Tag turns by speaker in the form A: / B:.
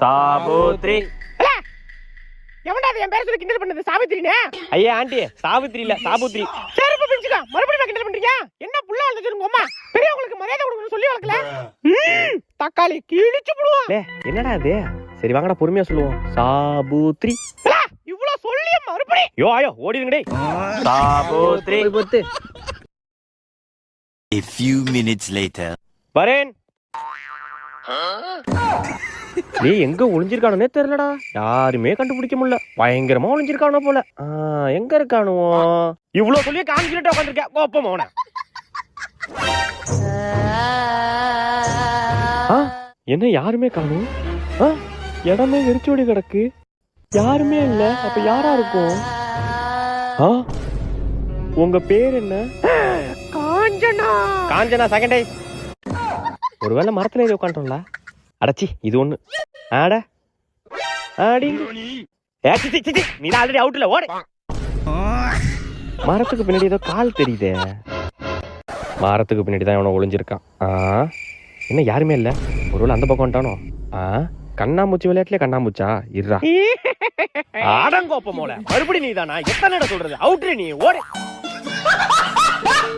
A: சாபோத்ரி.
B: எவன்டா அது என் பேரை சொல்லி கிண்டல் பண்ணது சாவித்திரினே?
A: ஐயா ஆண்டி, சாவித்ரி இல்ல சாபுத்ரி.
B: செருப்பு பிடிச்சுக்க. மறுபடியும் கிண்டல் பண்றீங்க? என்ன புள்ள வளர்ந்துச்சு உங்க அம்மா? பெரியவங்களுக்கு மரியாதை கொடுக்கணும்னு சொல்லி வளர்க்கல? தக்காளி கிழிச்சு போடுவோம்.
A: டேய் என்னடா இது? சரி வாங்கடா பொறுமையா சொல்லுவோம். சாபுத்ரி.
B: இவ்ளோ சொல்லிய மறுபடி
A: யோ ஆயோ ஓடிடுங்க டேய். சாபோத்ரி.
C: பொத்து.
D: A few minutes later.
A: வரேன். டேய் எங்க ஒளிஞ்சிருக்கானே தெரியலடா. யாருமே கண்டுபிடிக்க முடியல. பயங்கரமா ஒளிஞ்சிருக்கானோ போல. எங்க இருக்கானோ? இவ்ளோ சொல்லியே காஞ்சிட்டு உட்கார்ந்திருக்க. கோப்பம் அவன. என்ன யாருமே காணோம்? இடமே வெறிச்சோடி கிடக்கு. யாருமே இல்ல. அப்ப யாரா இருக்கும்? உங்க பேர் என்ன?
B: காஞ்சனா.
A: Kanchana second eyes. ஒருவேளை மரத்துல ஏறி உட்காந்துட்டோம்ல. அடச்சி இது ஒண்ணு. ஆட ஆடி நீ ஆல்ரெடி அவுட்ல ஓடு. மரத்துக்கு பின்னாடி ஏதோ கால் தெரியுதே. மரத்துக்கு பின்னாடி தான் இவனை ஒளிஞ்சிருக்கான். என்ன யாருமே இல்ல. ஒருவேளை அந்த பக்கம் வந்துட்டானோ? கண்ணாமூச்சி விளையாட்டுல கண்ணாமூச்சா இருறா. அடங்கோப்ப மோல மறுபடி நீ தானா? எத்தனை சொல்றது? அவுட்ரு நீ ஓடு.